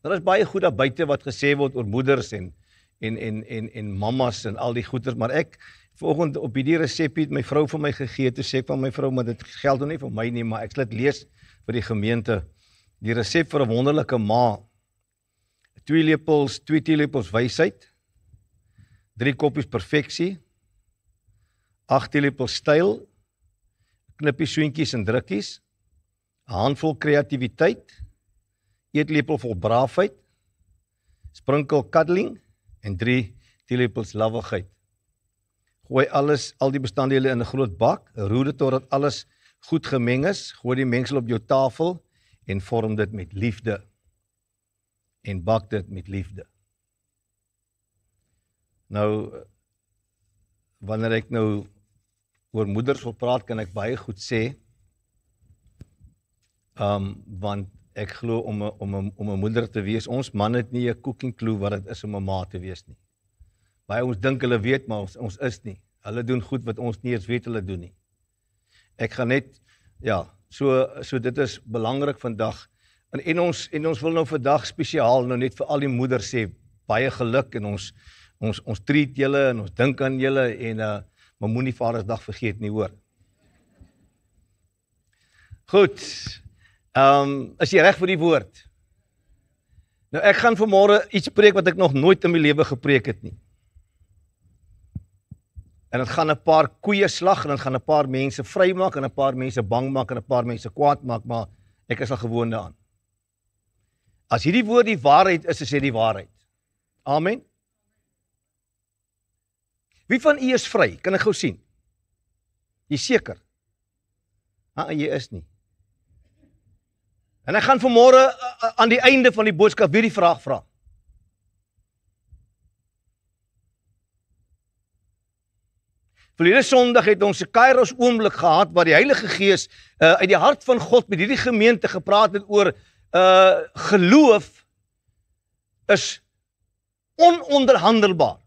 Daar is baie goed daar buite wat gesê word oor moeders en mammas en al die goeders, maar ek vanoggend op hierdie resepie het my vrou vir my gegee, toe sê ek van my vrou, maar dit geld nou nie vir my nie, maar ek sal dit lees vir die gemeente. Die resep vir 'n wonderlike ma: 2 teelepels wysheid, 3 koppies perfeksie, 8 teelepels styl, knippie soentjies en drukkies, 'n handvol kreatiwiteit, eetlepel vol braafheid, sprinkel cuddling en 3 teelepels lawwigheid. Gooi al die bestanddele in 'n groot bak, roer dit totdat alles goed gemeng is, gooi die mengsel op jou tafel en vorm dit met liefde en bak dit met liefde. Nou, wanneer ek nou oor moeders wil praat, kan ek baie goed sê, want ek glo om 'n moeder te wees, ons man het nie 'n cooking clue wat dit is om 'n ma te wees nie. Baie ons dink hulle weet, maar ons is nie. Hulle doen goed wat ons nie eens weet hulle doen nie. Ek gaan net, so dit is belangrik vandag, en ons wil nou vandag spesiaal nou net vir al die moeders sê, baie geluk, en ons treat julle, en ons dink aan julle, en maar moenie Vadersdag vergeet nie, hoor. Goed, is jy reg vir die woord? Nou ek gaan vanmôre iets preek wat ek nog nooit in my lewe gepreek het nie. En dit gaan 'n paar koeie slag, en dit gaan 'n paar mense vrymaak, en 'n paar mense bang maak, en 'n paar mense kwaad maak, maar ek is al gewoond daaraan. As hierdie woord die waarheid is dit die waarheid. Amen. Wie van u is vry? Kan ek gou sien? Jy seker? Jy is nie. En ek gaan vanmôre aan die einde van die boodskap weer die vraag vra. Verlede Sondag het ons 'n Kairos oomblik gehad waar die Heilige Gees uit die hart van God met hierdie gemeente gepraat het oor geloof is ononderhandelbaar.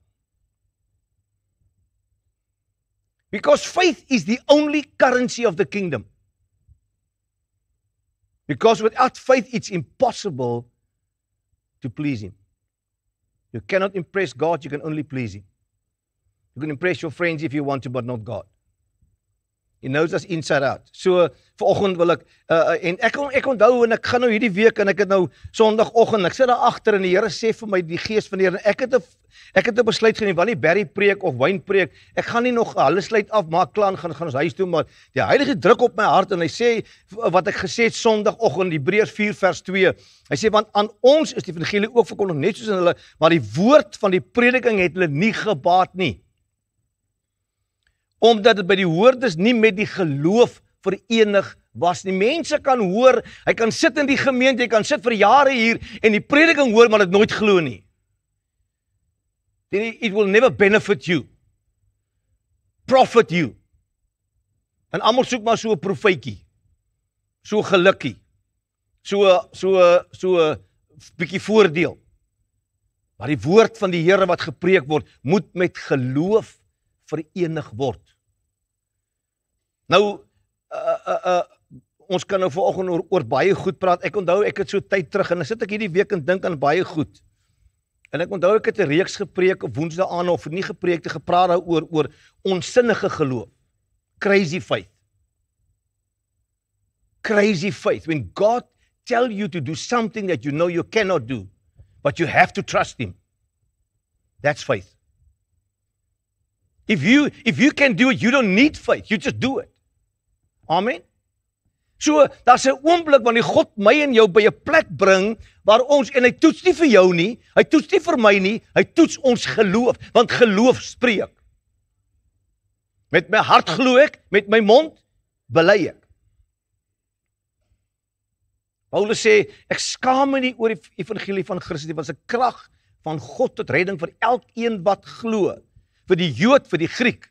Because faith is the only currency of the kingdom. Because without faith it's impossible to please Him. You cannot impress God, you can only please Him. You can impress your friends if you want to, but not God. He knows us inside out. So, vanoggend wil ek, en ek onthou, en ek gaan nou hierdie week, en ek het nou Sondagoggend, ek sit daar agter, en die Here sê vir my, die Gees van die Here, ek het 'n besluit geneem, want nie Barry preek of Wyn preek, ek gaan nie nog, hulle sluit af, maak klaar, gaan ons huis toe, maar die Heilige druk op my hart, en hy sê, wat ek gesê het Sondagoggend, Hebreërs 4 vers 2, hy sê, want aan ons is die evangelie ook verkondig, net soos in hulle, maar die woord van die prediking het hulle nie gebaat nie. Omdat dit by die hoorders nie met die geloof verenig was nie. Mense kan hoor, hy kan sit in die gemeente, hy kan sit vir jare hier, en die prediking hoor, maar dit nooit glo nie. It will never benefit you. Profit you. En almal soek maar so 'n profeetjie. So gelukkie. So bietjie voordeel. Maar die woord van die Here wat gepreek word, moet met geloof verenig word. Nou, ons kan nou vanoggend oor baie goed praat. Ek onthou, ek het so tyd terug, en dan sit ek hierdie week en dink aan baie goed. En ek onthou, ek het 'n reeks gepreek op Woensdae aan, of nie gepreek te gepraat daaroor, oor onsinnige geloof. Crazy faith. Crazy faith. When God tell you to do something that you know you cannot do, but you have to trust Him. That's faith. If you can do it, you don't need faith. You just do it. Amen. So, daar's 'n oomblik wanneer God my en jou by 'n plek bring waar ons, en hy toets nie vir jou nie, hy toets nie vir my nie, hy toets ons geloof, want geloof spreek. Met my hart glo ek, met my mond bely ek. Paulus sê, ek skaam my nie oor die evangelie van Christus nie, want dit is 'n krag van God tot redding vir elkeen wat glo. Vir die Jood, vir die Griek.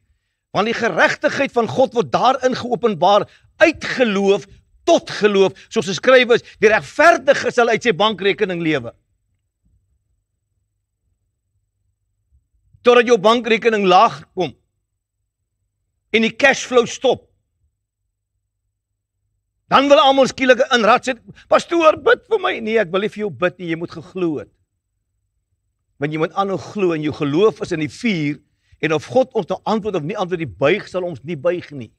Want die geregtigheid van God word daarin geopenbaar uit geloof tot geloof, soos geskryf is, die regverdige sal uit sy bankrekening lewe. Totdat jou bankrekening laag kom en die cashflow stop. Dan wil almal skielik in rad sit, pastoor, bid vir my. Nee, ek wil nie vir jou bid nie, jy moet geglo het. Want jy moet aanhou glo en jou geloof is in die vuur, en of God ons nou antwoord of nie antwoord, die buig sal ons nie buig nie.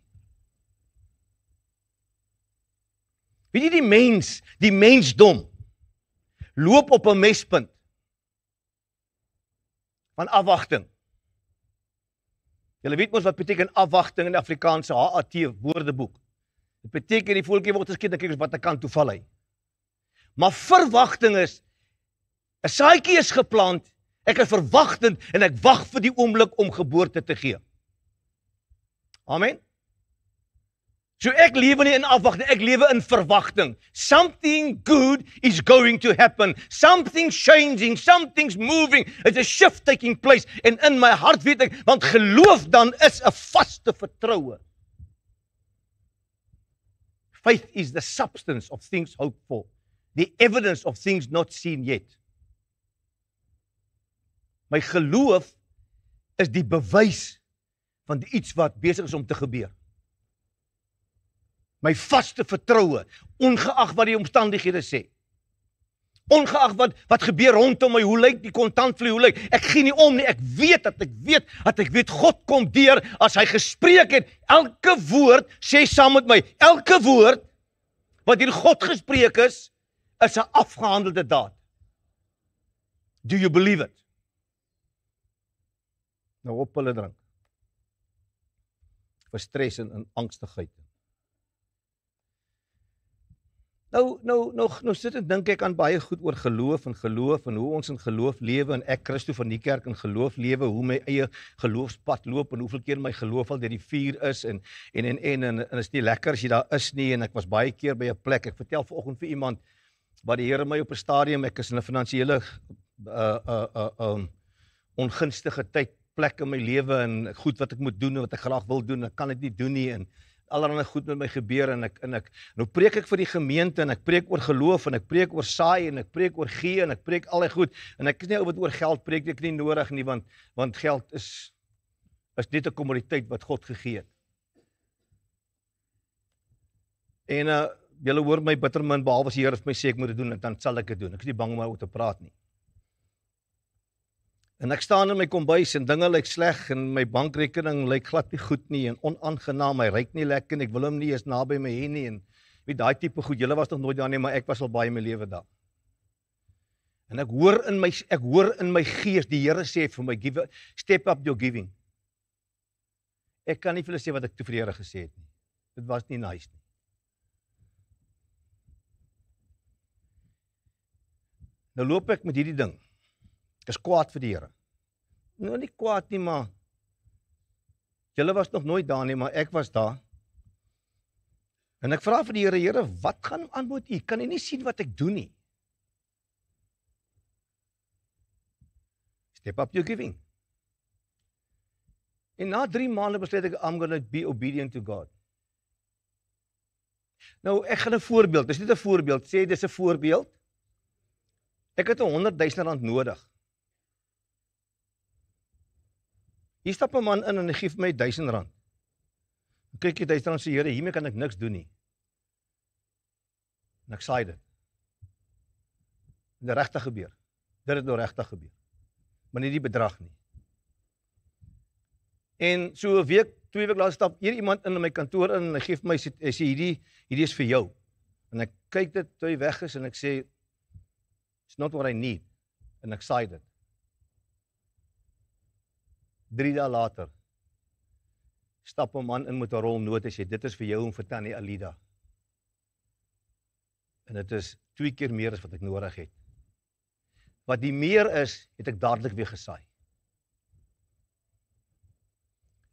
Weet jy, die mensdom, loop op 'n mespunt van afwagting. Julle weet mos wat beteken afwagting in die Afrikaanse HAT woordeboek. Dit beteken die voeltjie word geskiet, dan kyk ons wat 'n kant toe val hy. Maar verwagting is, 'n saadjie is geplant, ek is verwagtend en ek wag vir die oomblik om geboorte te gee. Amen. So ek lewe nie in afwagting, ek lewe in verwagting. Something good is going to happen. Something's changing, something's moving. It's a shift taking place. En in my hart weet ek, want geloof dan is 'n vaste vertroue. Faith is the substance of things hoped for, the evidence of things not seen yet. My geloof is die bewys van iets wat besig is om te gebeur. My vaste vertroue, ongeag wat die omstandighede sê. Ongeag wat gebeur rondom my, hoe lyk die kontantvloei, hoe lyk, ek gee nie om nie, ek weet God kom deur as hy gespreek het. Elke woord, sê saam met my, elke woord wat deur God gespreek is 'n afgehandelde daad. Do you believe it? Nou op hulle drink. Vir stres en angstigheid. Nou sit en dink ek aan baie goed oor geloof en hoe ons in geloof lewe en ek Christo van die kerk in geloof lewe, hoe my eie geloofspad loop en hoeveel keer my geloof al deur die vuur is en is nie lekker as jy daar is nie en ek was baie keer by 'n plek, ek vertel vanoggend vir iemand wat die Here my op 'n stadium, ek is in 'n finansiële ongunstige plek in my lewe en goed wat ek moet doen en wat ek graag wil doen, ek kan dit nie doen nie en allerlei goed met my gebeur en ek nou preek ek vir die gemeente en ek preek oor geloof en ek preek oor saai en ek preek oor gee en ek preek al die goed en ek is nie oor geld preek ek nie nodig nie want geld is net 'n kommoditeit wat God gegee het. En julle hoor my bitter min behalwe as die Here vir my sê ek moet dit doen en dan sal ek dit doen. Ek is nie bang om oor te praat nie. En ek staan in my kombuis en dinge lyk sleg en my bankrekening lyk glad nie goed nie en onaangenaam, hy ryk nie lekker en ek wil hom nie eens naby my hê nie en weet daai tipe goed, julle was nog nooit daar nie, maar ek was al baie in my lewe daar. En ek hoor in my gees die Here sê vir my, step up your giving. Ek kan nie vir julle sê wat ek toe vir die Here gesê het nie. Dit was nie nice nie. Nou loop ek met hierdie ding. Ek is kwaad vir die Here. Nou nie kwaad nie, maar julle was nog nooit daar nie, maar ek was daar. En ek vra vir die Here, Here, wat gaan aan met U? Kan U nie sien wat ek doen nie? Step up your giving. En na 3 maande besluit ek, I'm going to be obedient to God. Nou, ek gaan 'n voorbeeld, dis nie 'n voorbeeld, sê dis 'n voorbeeld. Ek het 100,000 rand nodig. Hier stap 'n man in en hy gee vir my 1000 rand. Dan kyk jy 1000 rand sê, Here, hiermee kan ek niks doen nie. En ek saai dit. En dit regtig gebeur. Dit het nou regtig gebeur. Maar nie die bedrag nie. En so 'n week, 2 weke later stap hier iemand in my kantoor in en hy gee vir my, hy sê hierdie is vir jou. En ek kyk dit toe hy weg is en ek sê, it's not what I need. En ek saai dit. 3 dae later stap 'n man in met 'n rol note en sê, dit is vir jou en vir Tannie Alida. En dit is 2 keer meer as wat ek nodig het. Wat die meer is, het ek dadelik weer gesaai.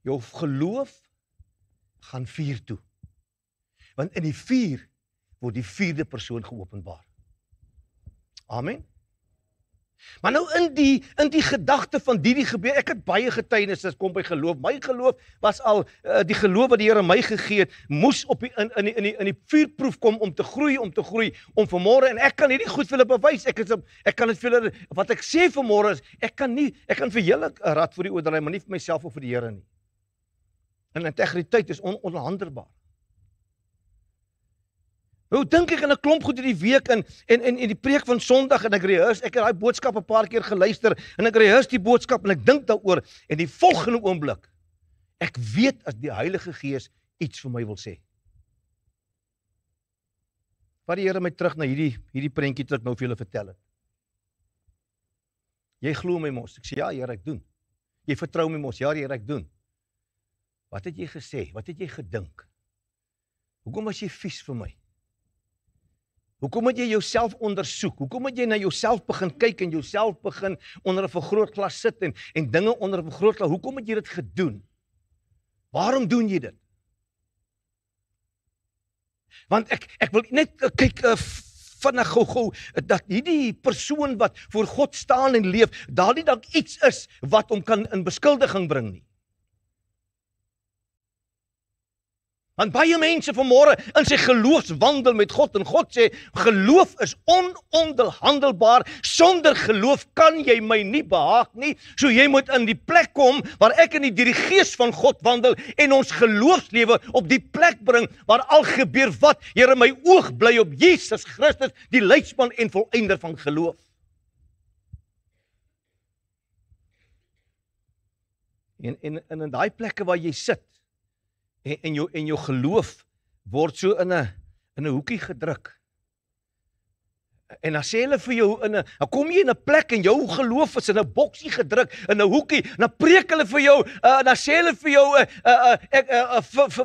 Jou geloof gaan vuur toe. Want in die vuur word die 4de persoon geopenbaar. Amen. Maar nou in die gedagte van die gebeur, ek het baie getuienisse kom by geloof. My geloof was al die geloof wat die Here my gegee het, moes op in die vuurproef kom om te groei, om vanmôre en ek kan hierdie goed vir hulle bewys. Ek kan dit vir hulle wat ek sê vanmôre is, ek kan vir julle 'n rad voor die oordraai, maar nie vir myself of vir die Here nie. En integriteit is ononderhandelbaar. Hoe dink ek in 'n klomp goed hierdie week in die preek van Sondag en ek rehears, ek het daai boodskap 'n paar keer geluister en ek rehears die boodskap en ek dink daaroor en die volgende oomblik ek weet as die Heilige Gees iets vir my wil sê. Vat die Here my terug na hierdie prentjie wat ek nou vir julle vertel het. Jy glo my mos. Ek sê ja Here, ek doen. Jy vertrou my mos. Ja Here, ek doen. Wat het jy gesê? Wat het jy gedink? Hoekom was jy vies vir my? Hoekom het jy jouself ondersoek? Hoekom het jy na jouself begin kyk en jouself begin onder 'n vergrootglas sit en dinge onder 'n vergrootglas? Hoekom het jy dit gedoen? Waarom doen jy dit? Want ek wil net kyk vinnig gou dat hierdie persoon wat voor God staan en leef, daar nie dalk iets is wat hom kan in beskuldiging bring nie. Want baie mense vanmôre in sy geloofswandel met God en God sê, geloof is ononderhandelbaar, sonder geloof kan jy my nie behaag nie, so jy moet in die plek kom waar ek in die Gees van God wandel en ons geloofslewe op die plek bring waar al gebeur wat, Here my oog bly op Jesus Christus, die leidsman en volëinder van geloof. En in daai plekke waar jy sit, en jou geloof word so in 'n hoekie gedruk. En dan sê hulle vir jou dan kom jy in 'n plek en jou geloof is in 'n boksie gedruk, in 'n hoekie, en dan preek hulle vir jou, dan sê hulle vir jou,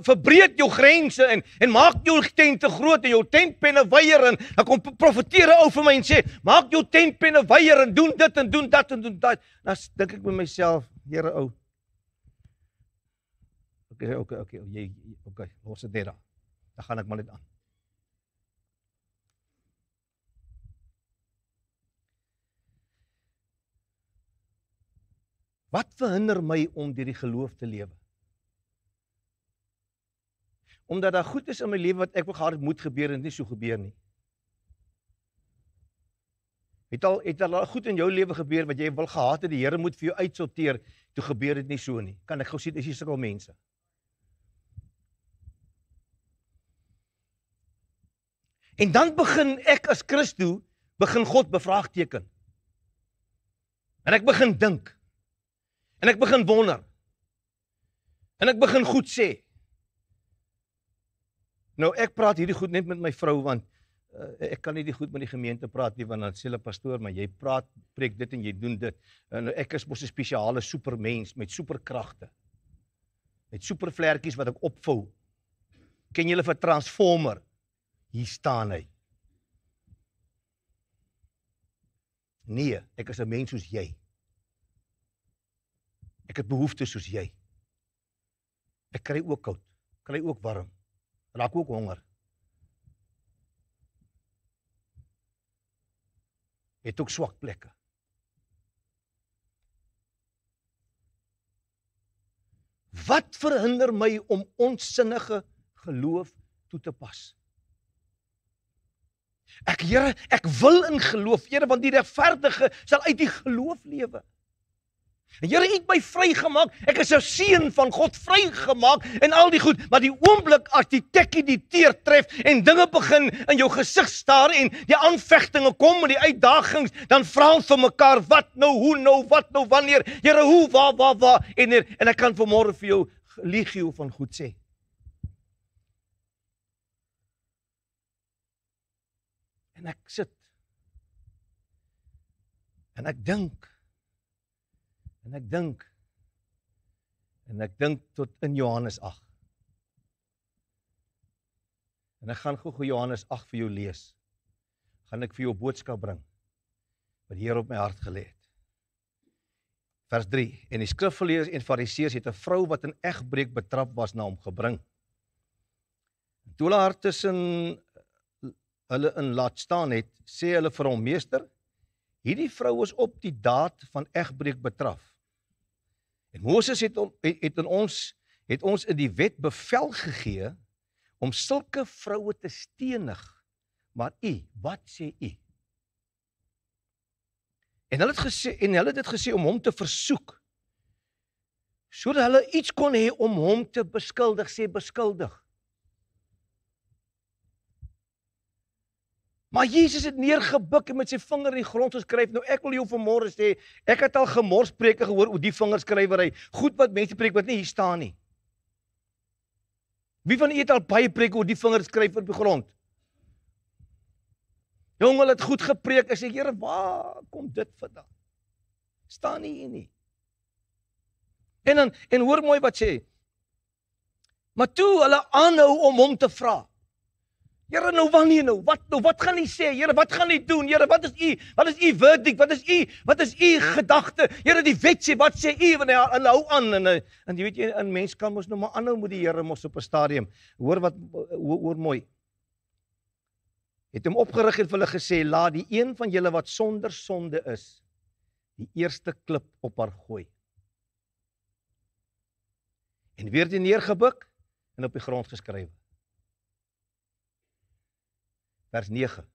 verbreek jou grense en maak jou tent te groot en jou tentpenne weier en dan kom profeteer 'n ou vir my en sê, maak jou tentpenne weier en doen dit en doen dat en doen dat. Dan dink ek by myself, Here ou, Okay, los dit daar. Dan gaan ek maar net aan. Wat verhinder my om deur die geloof te lewe? Omdat daar goed is in my lewe wat ek wil gehad het moet gebeur en dit nie so gebeur nie. Het al goed in jou lewe gebeur wat jy wil gehad het, die Here moet vir jou uitsorteer, toe gebeur dit nie so nie. Kan ek gou sien, is hier sulke mense? En dan begin ek as Christo, begin God bevraagteken. En ek begin dink. En ek begin wonder. En ek begin goed sê. Nou ek praat hierdie goed net met my vrou, want ek kan nie die goed met die gemeente praat nie, want dan sê hulle pastoor, maar jy preek dit en jy doen dit. En ek is mos 'n spesiale supermens met superkragte. Met supervlekkies wat ek opvou. Ken julle vir Transformer? Hier staan hy. Nee, ek is 'n mens soos jy. Ek het behoeftes soos jy. Ek kry ook koud, kry ook warm, raak ook honger. Het ook swak plekke. Wat verhinder my om onsinnige geloof toe te pas? Here, ek wil in geloof, Here, want die regverdige sal uit die geloof lewe. En Here, U het my vrygemaak, ek is 'n seun van God, vrygemaak en al die goed, maar die oomblik as die tekkie die teer tref en dinge begin in jou gesig staar en die aanvegtinge kom en die uitdagings, dan vra ons vir mekaar, wat nou, hoe nou, wat nou, wanneer, Here, hoe, waar, en ek kan vanmôre vir jou legio van goed sê. En ek sit, en ek dink, en ek dink tot in Johannes 8. En ek gaan gou Johannes 8 vir jou lees. Gaan ek vir jou 'n boodskap bring, wat die Here op my hart gelê het. Vers 3, en die skrifgeleerdes en fariseërs het 'n vrou wat in egbreek betrap was na hom gebring. Toe hulle haar tussen hulle in laat staan het, sê hulle vir hom, meester, hierdie vrou is op die daad van egbreek betraf. En Moses het ons in die wet bevel gegee om sulke vroue te stenig. Maar wat sê u? En hulle het dit gesê om hom te versoek, sodat hulle iets kon hê om hom te beskuldig, sê beskuldig. Maar Jesus het neergebuk en met sy vinger in die grond geskryf. Nou ek wil jou vanmôre sê, ek het al gemorspreke gehoor oor die vingerskrywery. Goed wat mense preek wat nie hier staan nie. Wie van julle het al baie preke oor die vinger skryf op die grond? Jong, hulle het goed gepreek. Ek sê, Here, waar kom dit vandaan? Staan nie hier nie. En hoor mooi wat sê. Maar toe hulle aanhou om hom te vra. Here, nou wanneer nou? Wat gaan U sê? Here, wat gaan U doen? Here, wat is U verdict? Wat is U gedagte? Here, die wet sê, wat sê U? Want hulle hou aan en jy weet jy, 'n mens kan mos nou maar aanhou met die Here mos op 'n stadium. Hoor mooi. Het hom opgerig en vir hulle gesê, laat die een van julle wat sonder sonde is, die eerste klip op haar gooi. En weer die neergebuk en op die grond geskryf. Vers 9.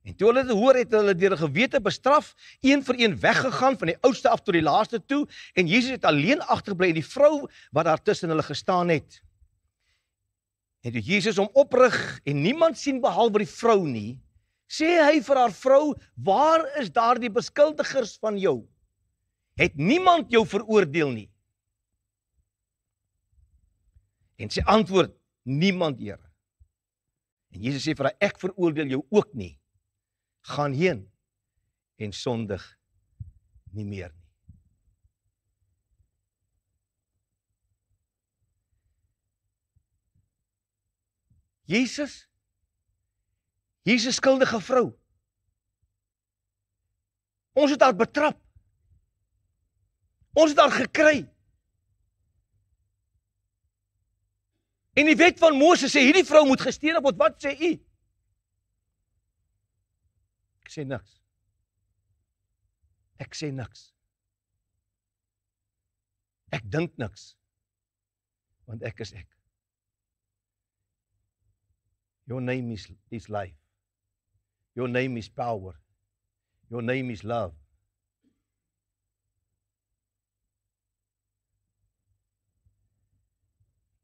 En toe hulle dit hoor, het hulle deur 'n gewete bestraf, een vir een weggegaan, van die oudste af tot die laaste toe, en Jesus het alleen agtergebly, en die vrou wat daar tussen hulle gestaan het. En toe Jesus hom oprig, en niemand sien behalwe die vrou nie, sê hy vir haar vrou, waar is daardie beskuldigers van jou? Het niemand jou veroordeel nie? En sy antwoord, niemand, Here. En Jesus sê vir haar, ek veroordeel jou ook nie. Gaan heen en sondig nie meer nie. Jesus, hier's 'n skuldige vrou. Ons het haar betrap. Ons het haar gekry. En die wet van Moses sê, hierdie vrou moet gestenig word. Wat sê u? Ek sê niks. Ek sê niks. Ek dink niks. Want ek is ek. Your name is life. Your name is power. Your name is love.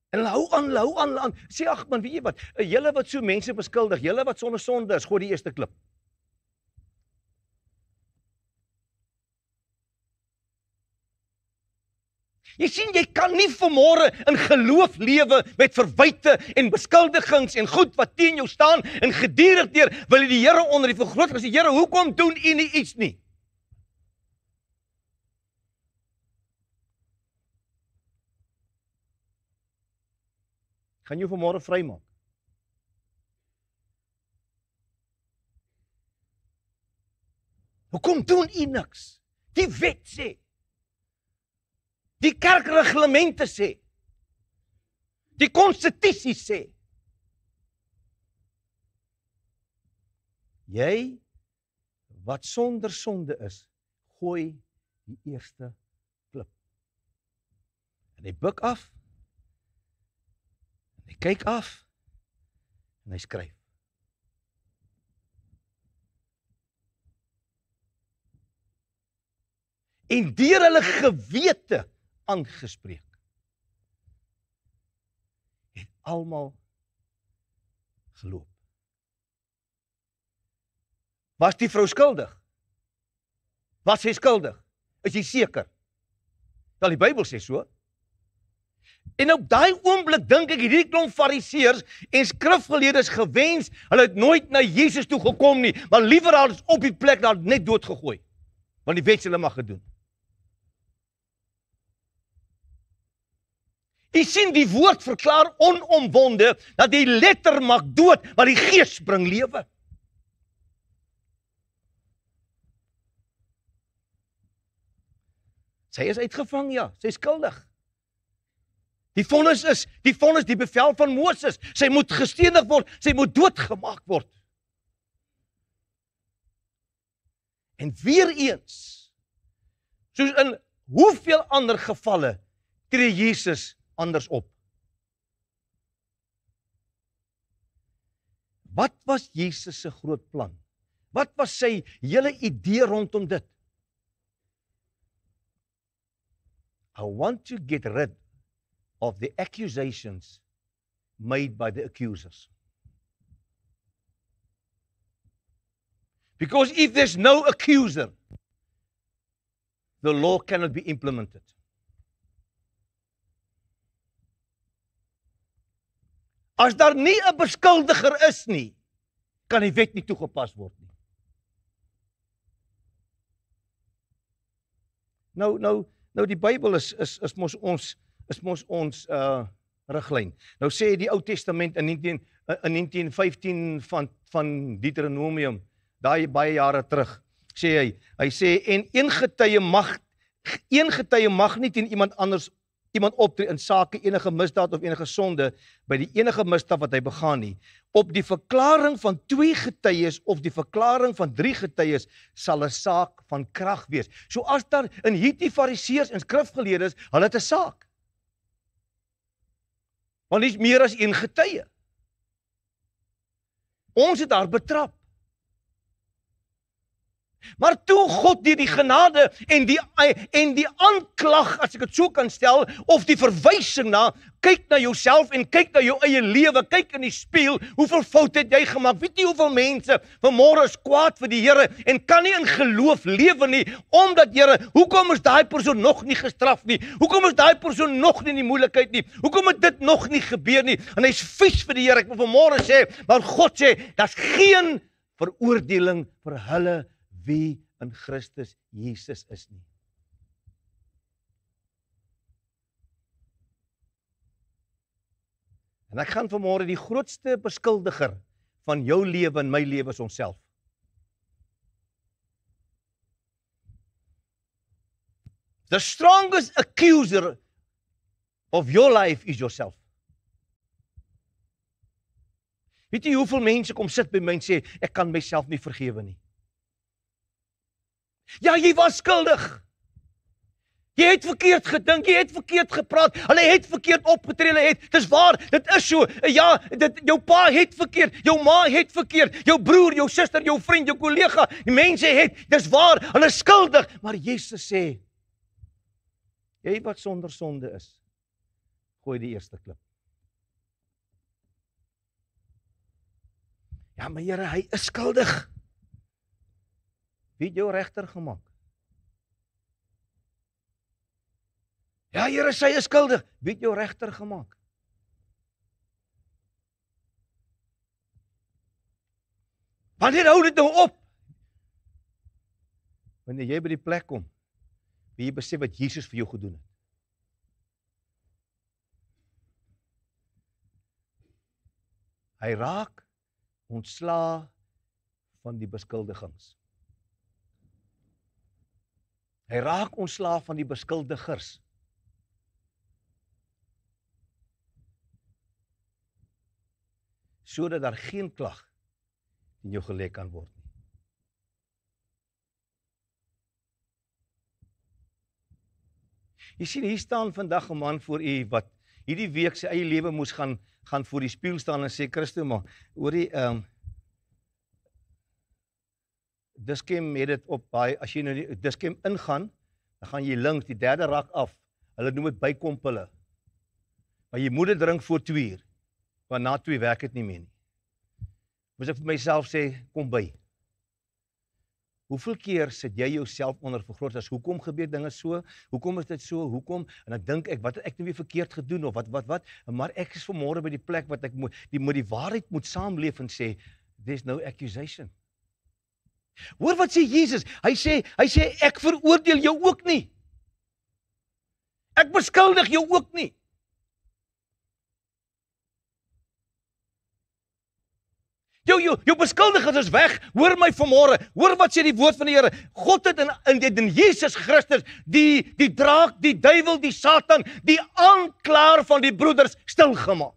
En hou aan. Sê, ag man, weet jy wat? Julle wat so mense beskuldig, julle wat sonder sonde is, gooi die eerste klip. Jy sien, jy kan nie vanmôre in geloof lewe met verwyte en beskuldigings en goed wat teen jou staan en gedurig deur wil jy die Here onder die vergrootings sê, Here, hoekom doen u nie iets nie? Gaan jou vanmôre vrymaak. Hoekom doen u niks? Die wet sê. Die kerkreglemente sê. Die konstitusie sê. Jy wat sonder sonde is, gooi die eerste klip. En hy buig af. En hy kyk af. En hy skryf. En deur hulle gewete aangespreek. Het almal geloop. Was die vrou skuldig? Was sy skuldig? Is jy seker? Wel, die Bybel sê so. En op daai oomblik dink ek hierdie klomp fariseërs en skrifgeleerdes gewens, hulle het nooit na Jesus toe gekom nie, maar liewer al op die plek daar net doodgegooi. Want die wet hulle mag gedoen. Jy sien, die woord verklaar onomwonde dat die letter maak dood, maar die gees bring lewe. Sy is uitgevang, ja, sy is skuldig. Die vonnis die bevel van Moses. Sy moet gestenig word, sy moet doodgemaak word. En weer eens, soos in hoeveel ander gevalle, tree Jesus anders op. Wat was Jesus se groot plan? Wat was sy hele idee rondom dit? I want to get rid of the accusations made by the accusers. Because if there's no accuser, the law cannot be implemented. As daar nie 'n beskuldiger is nie, kan die wet nie toegepas word nie. Nou die Bybel is mos ons riglyn. Nou sê die Ou Testament in 1915 van Deuteronomium, daai baie jare terug, sê hy sê en een getuie mag nie teen iemand optree in sake enige misdaad of enige sonde by die enige misdaad wat hy begaan nie. Op die verklaring van 2 getuies of die verklaring van 3 getuies sal 'n saak van krag wees. So as daar in hierdie fariseërs en skrifgeleerdes, hulle het 'n saak. Want dis meer as 1 getuie. Ons het daar betrap. Maar toe God deur die genade en die aanklag, as ek dit so kan stel, of die verwysing na, kyk na jouself en kyk na jou eie lewe, kyk in die spieël, hoeveel foute het jy gemaak? Weet jy hoeveel mense vanmôre is kwaad vir die Here en kan nie in geloof lewe nie, omdat Here, hoekom is daai persoon nog nie gestraf nie? Hoekom is daai persoon nog nie in die moeilikheid nie? Hoekom het dit nog nie gebeur nie? En hy's vies vir die Here. Ek wil vanmôre sê, maar God sê, daar's geen veroordeling vir hulle wie in Christus Jesus is nie. En ek gaan vanmôre die grootste beskuldiger van jou lewe en my lewe is onsself. The strongest accuser of your life is yourself. Weet jy hoeveel mense kom sit by my en sê, ek kan myself nie vergewe nie. Ja, jy was skuldig. Jy het verkeerd gedink, jy het verkeerd gepraat, hulle het verkeerd opgetree, dis waar, dit is so, ja, jou pa het verkeerd, jou ma het verkeerd, jou broer, jou suster, jou vriend, jou kollega, die mense dis waar, hulle is skuldig, maar Jesus sê, jy wat sonder sonde is, gooi die eerste klip. Ja, maar Here, hy is skuldig. Wie het jou regter gemaak? Ja, Here, sy is skuldig. Wie het jou regter gemaak? Wanneer hou dit nou op? Wanneer jy by die plek kom, wie jy besef wat Jesus vir jou gedoen het. Hy raak ontslae van die beskuldigings. Hy raak ontslae van die beskuldigers. Sodat daar geen klag in jou gelê kan word nie. Jy sien, hier staan vandag 'n man voor u wat hierdie week sy eie lewe moes gaan voor die spieël staan en sê, Christo, maar hoorie, Dis-Chem het dit op baie, as jy nou die Dis-Chem ingaan, dan gaan jy links, die 3de rak af, hulle noem dit bykompille. Maar jy moet dit drink voor 2 uur, want na 2 werk het nie meer nie. Moes ek vir myself sê, kom by. Hoeveel keer sit jy jouself onder vergrootglas? Hoekom gebeur dinge so? Hoekom is dit so? Hoekom? En dan dink ek, wat het ek nou weer verkeerd gedoen of wat? Maar ek is vanmôre by die plek wat ek moet die waarheid moet saamleef en sê, there's no accusation. Hoor wat sê Jesus? Hy sê ek veroordeel jou ook nie. Ek beskuldig jou ook nie. Jou beskuldigers is weg. Hoor my vanmôre. Hoor wat sê die woord van die Here. God het in Jesus Christus die draak, die duiwel, die Satan, die aanklaer van die broeders stil gemaak.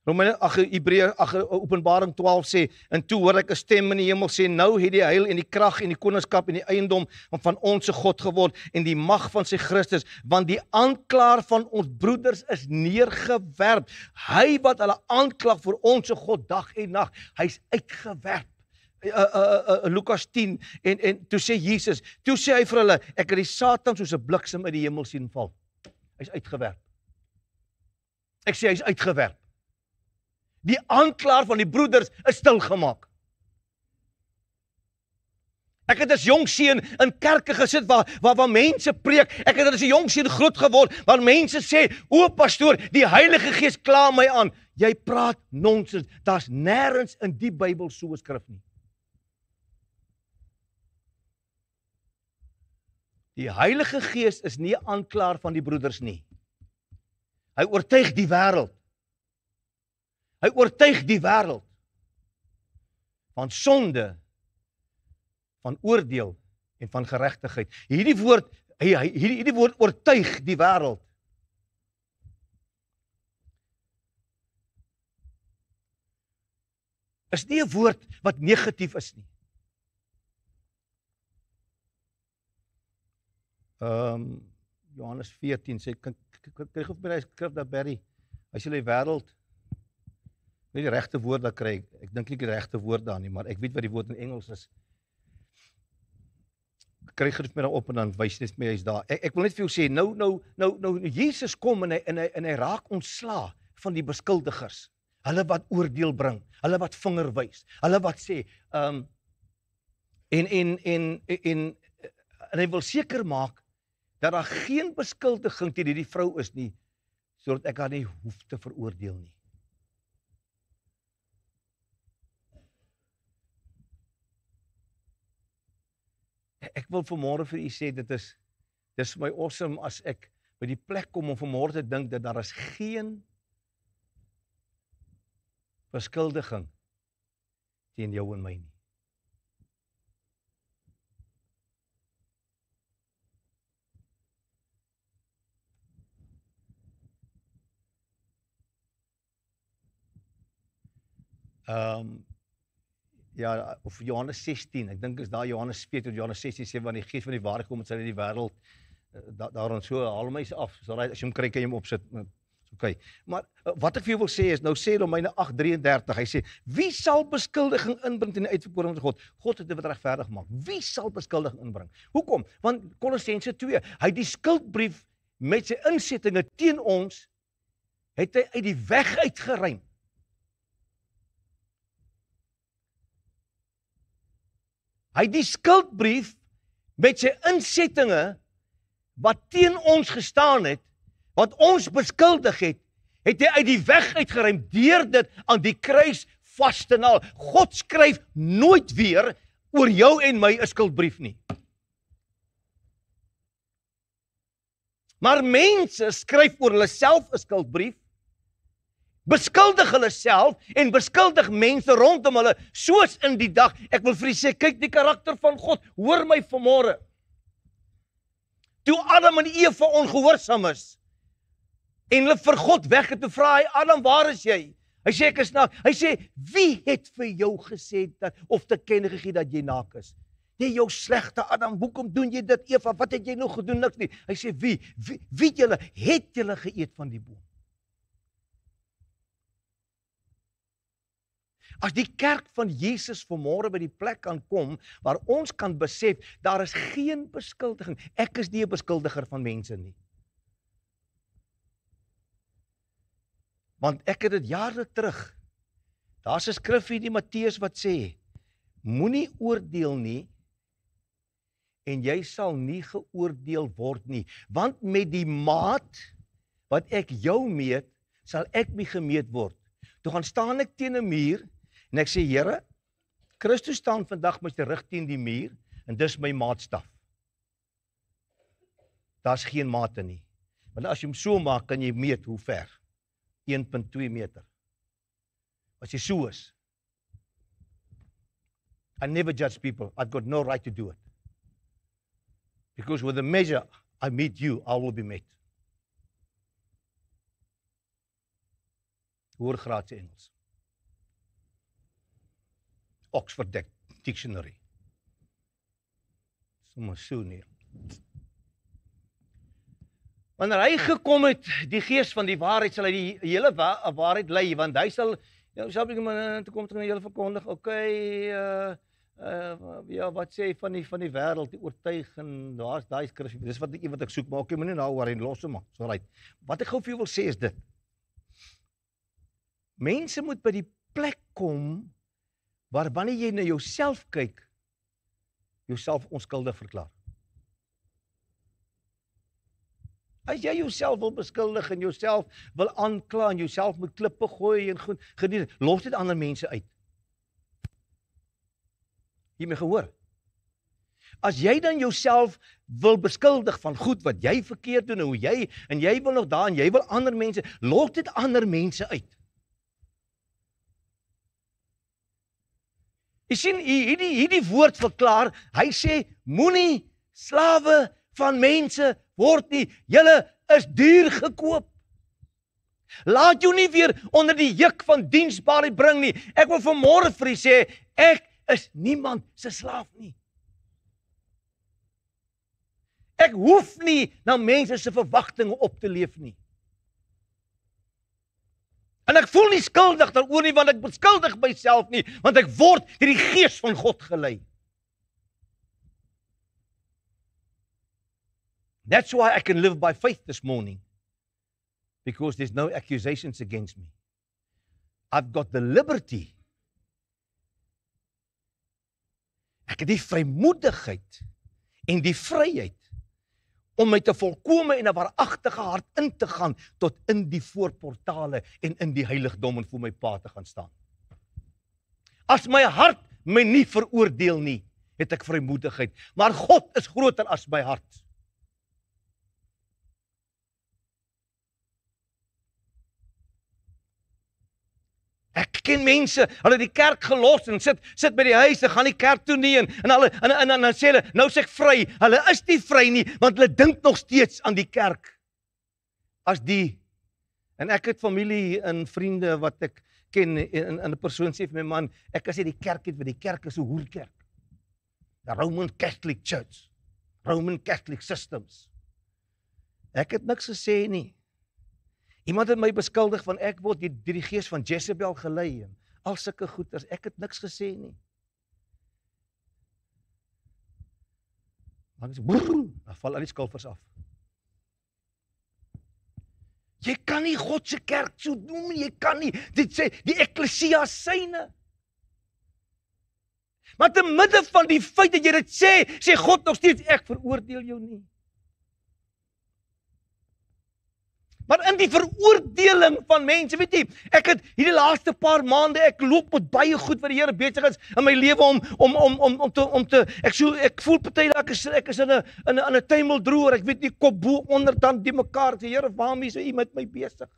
Openbaring 12 sê, en toe hoor ek 'n stem in die hemel sê, nou het die heil en die krag en die koningskap en die eiendom van ons God geword en die mag van sy Christus, want die aanklaer van ons broeders is neergewerp. Hy wat hulle aanklag vir ons God dag en nag, hy's uitgewerp. Lukas 10 en toe sê Jesus, toe sê hy vir hulle, ek het die Satan soos 'n bliksem uit die hemel sien val. Hy's uitgewerp. Ek sê hy's uitgewerp. Die aanklaer van die broeders is stilgemaak. Ek het as jong seun in kerke gesit waar mense preek. Ek het as 'n jong seun groot geword waar mense sê, "O pastoor, die Heilige Gees kla my aan." Jy praat nonsens. Daar's nêrens in die Bybel so 'n skrif nie. Die Heilige Gees is nie 'n aanklaer van die broeders nie. Hy oortuig die wêreld. Hy oortuig die wêreld van sonde, van oordeel en van geregtigheid. Hierdie woord oortuig die wêreld. Is nie 'n woord wat negatief is nie. Johannes 14 sê, kry of my skrif daar Barry, as jy die wêreld, nie die regte woord daar kry, ek dink nie die regte woord daar nie, maar ek weet wat die woord in Engels is. Kry gerus my daar op en dan wys net my hy's daar. Ek wil net vir jou sê, nou Jesus kom en hy raak ontslaa van die beskuldigers. Hulle wat oordeel bring, hulle wat vinger wys, hulle wat sê, en hy wil seker maak dat daar geen beskuldiging teen hierdie vrou is nie, sodat ek haar nie hoef te veroordeel nie. Ek wil vanmôre vir u sê, dis vir my awesome as ek by die plek kom om vanmôre te dink dat daar is geen beskuldiging teen jou en my nie. Ja, of Johannes 16, ek dink is daar Johannes 14 of Johannes 16 sê, want die Gees van die waarheid kom en sal in die wêreld, daarom so, haal my af, so as jy hom kry, kan jy hom opsit, okay. Maar wat ek vir jou wil sê is, nou sê Romeine 8:33, hy sê, wie sal beskuldiging inbring teen die uitverkorene van God? God het dit wat regverdig maak. Wie sal beskuldiging inbring? Hoekom? Want Kolossense 2, hy die skuldbrief met sy insettinge teen ons, het hy uit die weg uitgeruim. Hy die skuldbrief met sy insettinge wat teen ons gestaan het, wat ons beskuldig het, het hy uit die weg uitgeruim deur dit aan die kruis vas te naal. God skryf nooit weer oor jou en my 'n skuldbrief nie. Maar mense skryf oor hulle self 'n skuldbrief, beskuldig hulle self en beskuldig mense rondom hulle, soos in die dag. Ek wil vir u sê, kyk die karakter van God, hoor my vanmôre. Toe Adam en Eva ongehoorsaam is, en hulle vir God weg het, toe vra hy, Adam, waar is jy? Hy sê, ek is naak. Hy sê, wie het vir jou gesê dat, of te ken gegee dat jy naak is? Jy jou slegte Adam, hoekom doen jy dit, Eva? Wat het jy nog gedoen? Niks nie. Hy sê, wie julle, het julle geëet van die boom? As die kerk van Jesus vanmôre by die plek kan kom, waar ons kan besef, daar is geen beskuldiging. Ek is nie 'n beskuldiger van mense nie. Want ek het dit jare terug, daar's 'n skrif in die Matteus wat sê, moenie oordeel nie, en jy sal nie geoordeel word nie. Want met die maat, wat ek jou meet, sal ek mee gemeet word. Toe gaan staan ek teen 'n muur, en ek sê, Here, Christus staan vandag met sy rug teen die muur, en dis my maatstaf. Daar's geen mate nie. Want as jy hom so maak, kan jy meet hoe ver. 1.2 meter. As jy so is. I never judge people. I've got no right to do it. Because with the measure I meet you, I will be met. Hoor graadse Engels. Oxford Dictionary. Sommige so nie. Wanneer hy gekom het, die gees van die waarheid, sal hy die hele waarheid lei, want hy sal, sal ek toe kom te julle verkondig, okay, ja, wat sê hy van die wêreld, die oortuig, en daar's daai Christus, dis wat ek soek, maar okay, moenie nou waar en los hom, so right. Wat ek gou vir jou wil sê is dit, Mense moet by die plek kom, waar wanneer jy na jouself kyk, jouself onskuldig verklaar. As jy jouself wil beskuldig en jouself wil aankla en jouself met klippe gooi en goed gedoen, los dit ander mense uit. Jy het my gehoor. As jy dan jouself wil beskuldig van goed wat jy verkeerd doen en jy wil nog daar en jy wil ander mense, los dit ander mense uit. Jy sien, hierdie woord verklaar, hy sê, moenie slawe van mense word nie, julle is duur gekoop. Laat jou nie weer onder die juk van diensbaarheid bring nie. Ek wil vanmôre vir u sê, ek is niemand se slaaf nie. Ek hoef nie na mense se verwagtinge op te leef nie. En ek voel nie skuldig daaroor nie, want ek beskuldig myself nie, want ek word deur die Gees van God gelei. That's why I can live by faith this morning. Because there's no accusations against me. I've got the liberty. Ek het die vrymoedigheid en die vryheid om met 'n volkome en 'n waaragtige hart in te gaan tot in die voorportale en in die heiligdom en voor my Pa te gaan staan. As my hart my nie veroordeel nie, het ek vrymoedigheid, maar God is groter as my hart. Ek ken mense, hulle het die kerk gelos en sit by die huis, hulle gaan nie kerk toe nie en dan sê hulle, nou sê ek vry. Hulle is nie vry nie, want hulle dink nog steeds aan die kerk. En ek het familie en vriende wat ek ken en 'n persoon sê vir my man, ek as jy die kerk het, want die kerk is 'n hoerkerk. The Roman Catholic Church, Roman Catholic systems. Ek het niks gesê nie. Iemand het my beskuldig van ek word deur die gees van Jezebel gelei en al sulke goeters. Ek het niks gesê nie. Maar ek sê, dan val al die skulpers af. Jy kan nie God se kerk so doen nie, jy kan nie. Dit sê die eklesia syne. Maar te midde van die feit dat jy dit sê God nog steeds, ek veroordeel jou nie. Maar in die veroordeling van mense, weet jy, ek het hierdie laaste paar maande, ek loop met baie goed wat die Here besig is in my lewe ek voel partydag ek is in 'n tuimeldroër, ek weet nie, kop bo onder dan die mekaar, sê Here, waarmee is U met my besig?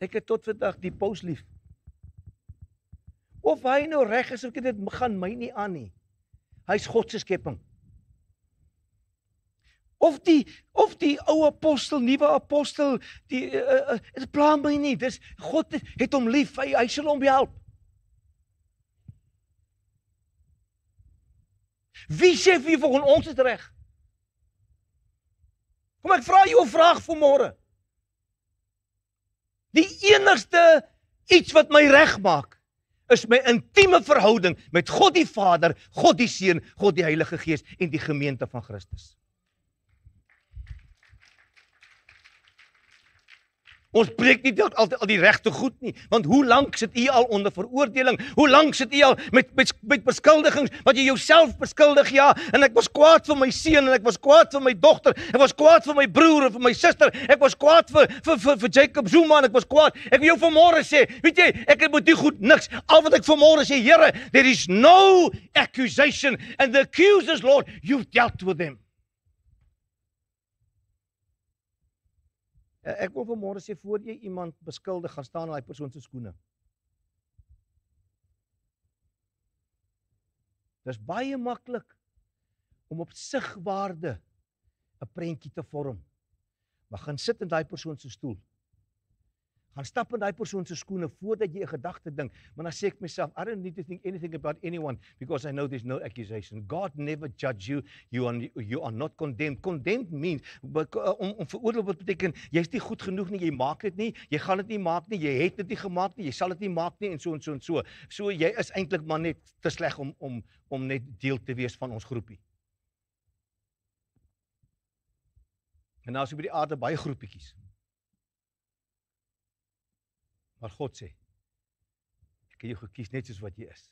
Ek het tot vandag die paus lief. Of hy nou reg is of dit gaan my nie aan nie. Hy's God se skepping. Of die ou apostel, nuwe apostel, dit pla my nie. Dis God het hom lief, hy sal hom help. Wie sê vir jou volgens ons is reg? Kom ek vra jou 'n vraag vanmôre. Die enigste iets wat my reg maak, is my intieme verhouding met God die Vader, God die Seun, God die Heilige Gees en die gemeente van Christus. Ons breek nie altyd al die regte goed nie, want hoe lank sit u al onder veroordeling? Hoe lank sit u al met beskuldigings, wat jy jouself beskuldig, ja, en ek was kwaad vir my seun, en ek was kwaad vir my dogter, ek was kwaad vir my broer, en vir my suster, ek was kwaad vir Jacob Zuma, en ek was kwaad, ek wil jou vanmôre sê, weet jy, ek het met die goed niks, al wat ek vanmôre sê, Here, there is no accusation, and the accusers, Lord, you've dealt with them. Ek wil vanmôre sê, voor jy iemand beskuldig, gaan staan in daai persoon se skoene. Dis baie maklik om op sigwaarde 'n prentjie te vorm. Maar gaan sit in daai persoon se stoel. Gaan stap in daai persoon se skoene voordat jy 'n gedagte dink. Maar dan sê ek myself, I don't need to think anything about anyone because I know there's no accusation. God never judge you. You are not condemned. Condemned means om veroordeel beteken jy's nie goed genoeg nie, jy maak dit nie, jy gaan dit nie maak nie, jy het dit nie gemaak nie, jy sal dit nie maak nie en so en so en so. So jy is eintlik maar net te sleg om net deel te wees van ons groepie. En nou is by die aarde baie groepietjies. Maar God sê, ek het jou gekies net soos wat jy is.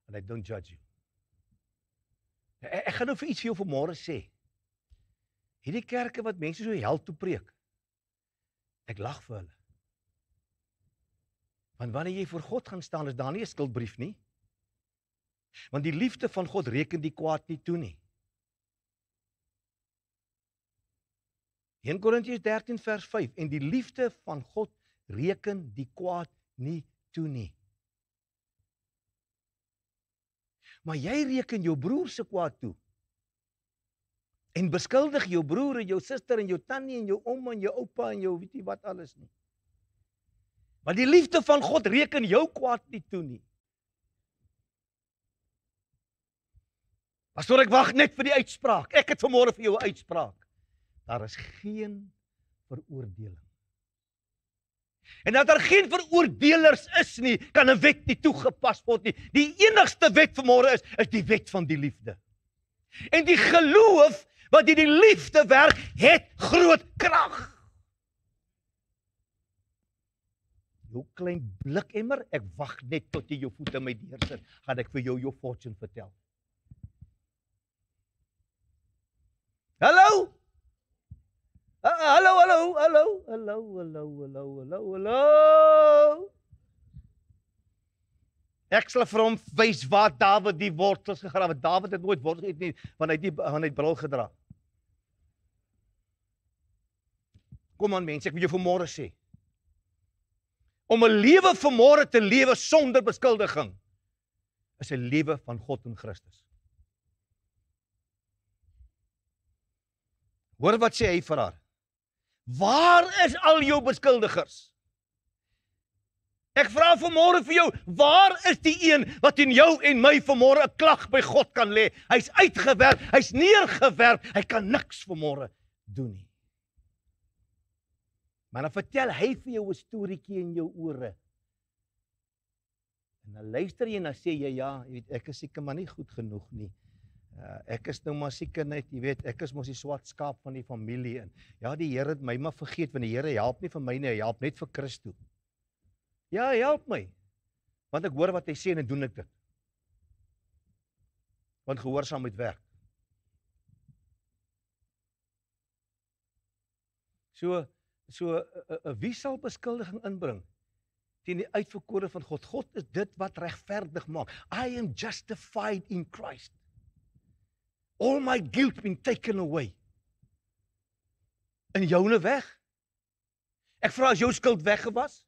And I don't judge you. Ek gaan nou vir iets vir jou vanmôre sê. Hierdie kerke wat mense so hel toe preek, ek lag vir hulle. Want wanneer jy voor God gaan staan, is daar nie 'n skuldbrief nie. Want die liefde van God reken die kwaad nie toe nie. 1 Korintiërs 13 vers 5, en die liefde van God reken die kwaad nie toe nie. Maar jy reken jou broer se kwaad toe. En beskuldig jou broer en jou suster en jou tannie en jou ouma en jou oupa en jou weet nie wat alles nie. Maar die liefde van God reken jou kwaad nie toe nie. Pastoor, ek wag net vir die uitspraak. Ek het vanmôre vir jou 'n uitspraak. Daar is geen veroordeling. En dat daar geen veroordelers is nie, kan 'n wet nie toegepas word nie. Die enigste wet vanmôre is die wet van die liefde. En die geloof wat in die liefde werk, het groot krag. Jou klein blikemmer, ek wag net tot jy jou voete in my deur sit, gaan ek vir jou fortune vertel. Hallo? Hallo. Ek sal vir hom wys waar Dawid die wortels gegrawe het. Dawid het nooit wortels nie, want hy het bril gedra. Kom aan mense, ek wil jou vanmôre sê. Om 'n lewe vanmôre te lewe sonder beskuldiging is 'n lewe van God in Christus. Hoor wat sê hy vir haar? Waar is al jou beskuldigers? Ek vra vanmôre vir jou, waar is die een wat in jou en my vanmôre 'n klag by God kan lê? Hy's uitgewerp, hy's neergewerp, hy kan niks vanmôre doen nie. Maar dan vertel hy vir jou 'n storieetjie in jou ore. En dan luister jy en dan sê jy, ja, jy weet, ek is seker maar nie goed genoeg nie. Ek is nou maar seker net, jy weet, ek is mos die swart skaap van die familie. En ja, die Here het my maar vergeet, want die Here help nie vir my nie, hy help net vir Christus. Ja, help my. Want ek hoor wat hy sê en doen ek dit. Want gehoorsaamheid werk. So wie sal beskuldiging inbring teen die uitverkore van God? God is dit wat regverdig maak. I am justified in Christ. All my guilt been taken away. En joune weg? Ek vra, as jou skuld weggewas?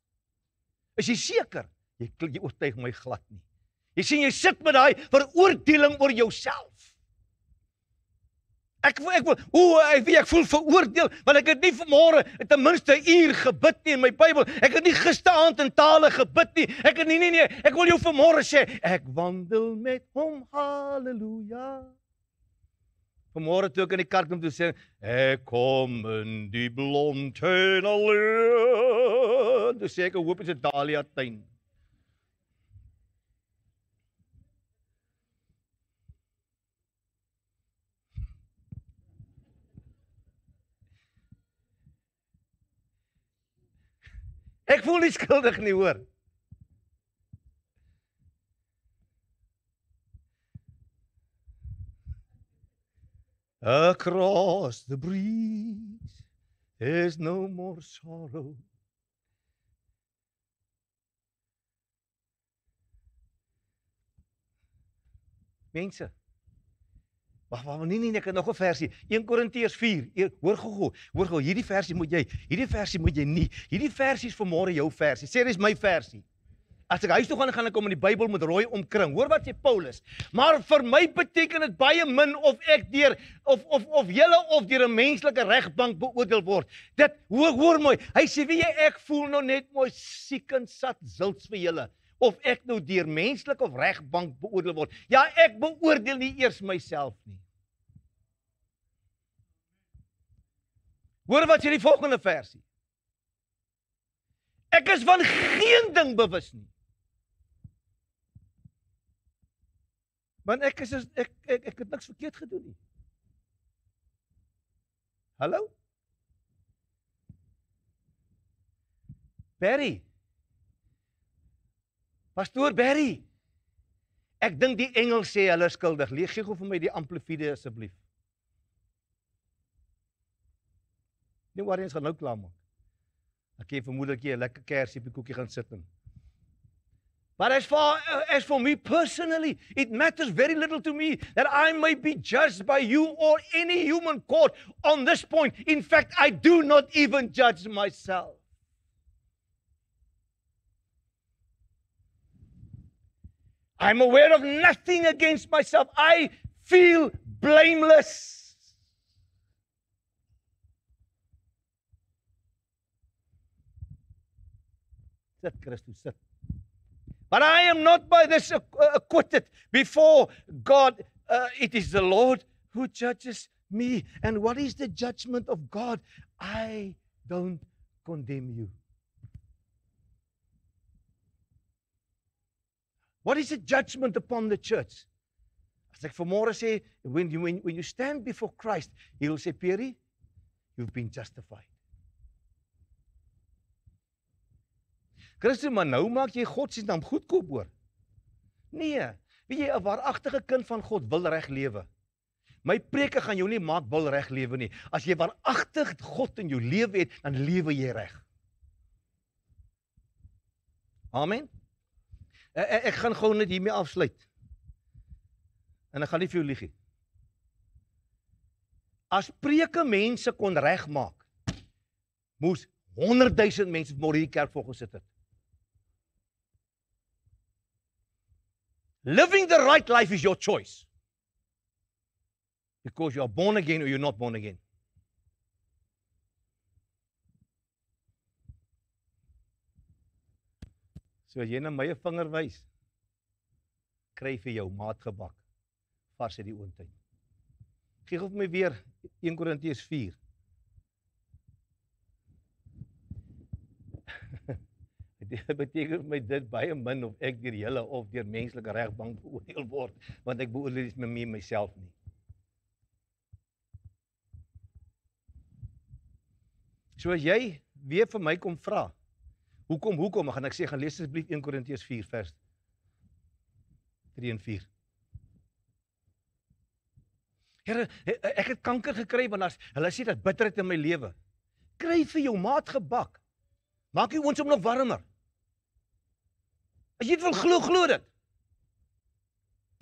Is jy seker? Jy oortuig my glad nie. Jy sien, jy sit met daai veroordeling oor jouself. Ek voel veroordeel, want ek het nie vanmôre ten minste 'n uur gebid nie in my Bybel. Ek het nie gisteraand in tale gebid nie. Ek het nie, ek wil jou vanmôre sê, ek wandel met hom, halleluja. Vanmôre toe ek in die kerk kom toe sê, ek kom in die blomtuin alleen. Toe sê ek, hoop is 'n dahlia tuin. Ek voel nie skuldig nie, hoor. Across the breeze, there's no more sorrow. Mense, wag, nee, ek het nog 'n versie. 1 Korintiërs 4. Hoor gou, hierdie versie moet jy nie. Hierdie versie is vanmôre jou versie. Sê dis my versie. As ek huis toe gaan ek hom in die Bybel met rooi omkring. Hoor wat sê Paulus. Maar vir my beteken dit baie min of ek deur of julle of deur 'n menslike regbank beoordeel word. Dit hoor mooi. Hy sê wie ek voel nou net mooi siek en sat zults vir julle. Of ek nou deur menslike of regbank beoordeel word. Ja, ek beoordeel nie eers myself nie. Hoor wat sê die volgende versie. Ek is van geen ding bewus nie. Want ek het niks verkeerd gedoen nie. Hallo? Barry, Pastoor Barry, ek dink die engel sê hulle is skuldig. Gee gou vir my die amplifide asseblief. Nie worry, ons gaan nou klaar maak. Ek het vermoedelik jy 'n lekker kersie op die koekie gaan sit in. But as for me personally, it matters very little to me that I may be judged by you or any human court on this point. In fact, I do not even judge myself. I'm aware of nothing against myself. I feel blameless. Sit, Christus, sit. But I am not by this acquitted before God. It is the Lord who judges me. And what is the judgment of God? I don't condemn you. What is the judgment upon the church? As ek vanmôre sê, when you stand before Christ, He will say, Perry, you've been justified. Christus, maar nou maak jy God se naam goedkoop hoor. Nee, wie jy 'n waaragtige kind van God wil reg lewe. My preke gaan jou nie maak wil reg lewe nie. As jy waaragtig God in jou lewe het, dan lewe jy reg. Amen. Ek gaan gou net hiermee afsluit. En ek gaan nie vir jou lieg nie. As preke mense kon regmaak, moes 100,000 mense môre hier kerk vol gesit het. Living the right life is your choice. Because you are born again or you're not born again. So as jy na my 'n vinger wys, kry vir jou maatgebak vars uit die oondtyd. Gee gou vir my weer 1 Korintiërs 4. Dit beteken vir my dit baie min of ek deur julle of deur menslike regbank beoordeel word, want ek beoordeel dit met myself nie. So as jy weer vir my kom vra, hoekom, gaan ek sê, gaan lees asseblief 1 Korintiërs 4 vers 3 en 4. Here, ek het kanker gekry, want hulle sê dat bitterheid in my lewe. Kry vir jou maat gebak. Maak jy ons om nog warmer. As jy dit wil glo dit.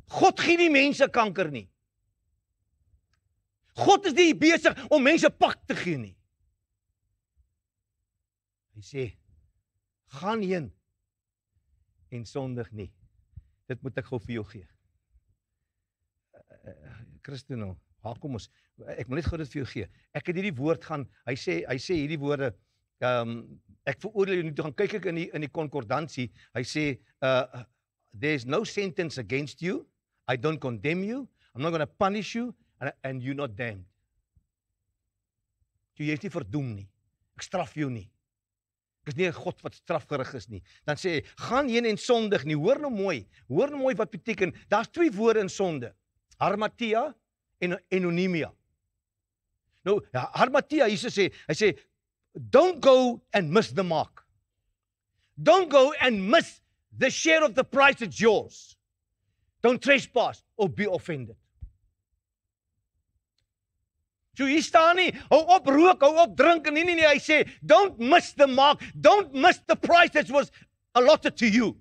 God gee nie mense kanker nie. God is nie besig om mense pak te gee nie. Hy sê, gaan heen en sondig nie. Dit moet ek gou vir jou gee. Christeno, kom ons, ek wil net gou dit vir jou gee. Ek het hierdie woord gaan, hy sê hierdie woorde, ek veroordeel jou nie, toe gaan kyk ek in die konkordansie, hy sê, there's no sentence against you, I don't condemn you, I'm not going to punish you, and you're not damned. Jy is nie verdoem nie, ek straf jou nie. Ek is nie 'n God wat strafgerig is nie. Dan sê hy, gaan heen en sondig nie. Hoor nou mooi wat beteken, daar's 2 woorde in sonde. Harmatia en enonymia. Nou, harmatia, Jesus sê, hy sê, don't go and miss the mark. Don't go and miss the share of the price that's yours. Don't trespass or be offended. So hier staan nie, hou op rook, hou op drink, en nie, hy sê, don't miss the mark, don't miss the price that was allotted to you.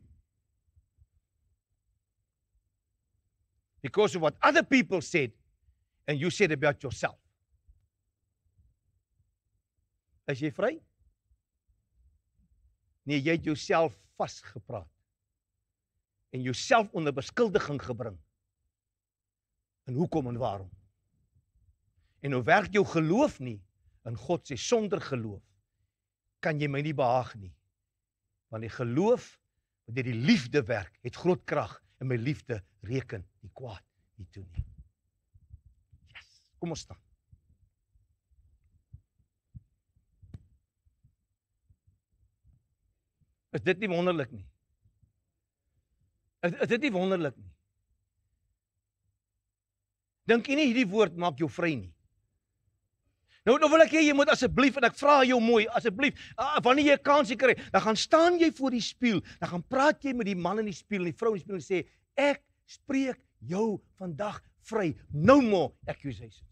Because of what other people said, and you said about yourself. Is jy vry? Nee, jy het jouself vasgepraat. En jouself onder beskuldiging gebring. En hoekom en waarom? En nou werk jou geloof nie, en God sê, sonder geloof, kan jy my nie behaag nie. Want die geloof, wat deur die liefde werk, het groot krag, en my liefde reken die kwaad nie toe nie. Yes, kom ons staan. Is dit nie wonderlik nie? Is dit nie wonderlik nie? Dink jy nie hierdie woord maak jou vry nie? Nou wil ek hê jy moet asseblief, en ek vra jou mooi, asseblief, wanneer jy 'n kans kry, dan gaan staan jy voor die spieël, dan gaan praat jy met die man in die spieël en die vrou in die spieël en sê, ek spreek jou vandag vry. No more accusations.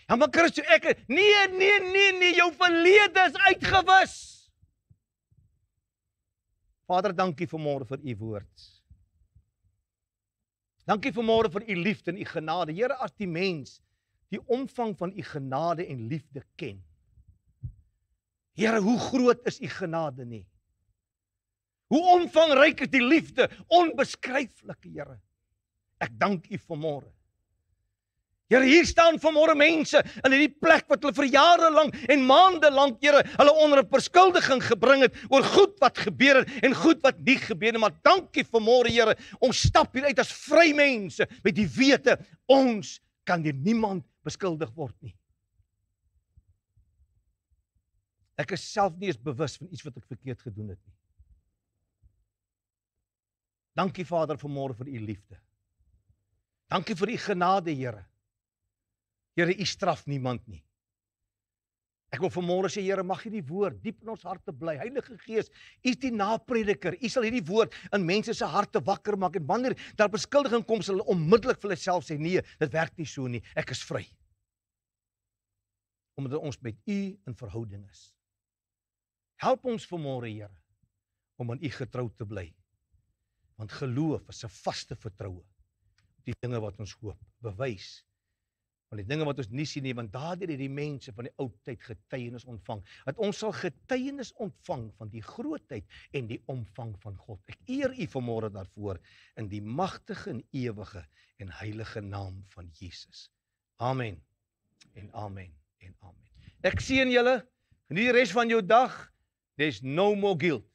En maar Christus, nee, jou verlede is uitgewis. Vader, dankie vanmôre vir u woord. Dankie vanmôre vir u liefde en u genade. Here, as die mens die omvang van u genade en liefde ken. Here, hoe groot is u genade nie? Hoe omvangryk is die liefde, onbeskryflik, Here. Ek dank u vanmôre. Here, hier staan vanmôre mense in hierdie plek wat hulle vir jare lank en maande lank, Here, hulle onder 'n beskuldiging gebring het oor goed wat gebeur het en goed wat nie gebeur het. Maar dankie vanmôre, Here, ons stap hier uit as vry mense met die wete, ons kan deur niemand beskuldig word nie. Ek is self nie eens bewus van iets wat ek verkeerd gedoen het nie. Dankie Vader vanmôre vir u liefde. Dankie vir u genade, Here. Here, u straf niemand nie. Ek wil vanmôre sê, Here, mag hierdie woord diep in ons harte bly. Heilige Gees, u is die naprediker. U sal hierdie woord in mense se harte wakker maak en wanneer daar beskuldiging kom, sal hulle onmiddellik vir hulle self sê, nee, dit werk nie so nie. Ek is vry. Omdat ons met u in verhouding is. Help ons vanmôre, Here, om aan u getrou te bly. Want geloof is 'n vaste vertroue op die dinge wat ons hoop, bewys van die dinge wat ons nie sien nie, want daardeur het die mense van die ou tyd getuienis ontvang. Dat ons sal getuienis ontvang van die grootheid en die omvang van God. Ek eer u vanmôre daarvoor in die magtige en ewige en heilige naam van Jesus. Amen. En amen. En amen. Ek seën julle in die res van jou dag. There's no more guilt.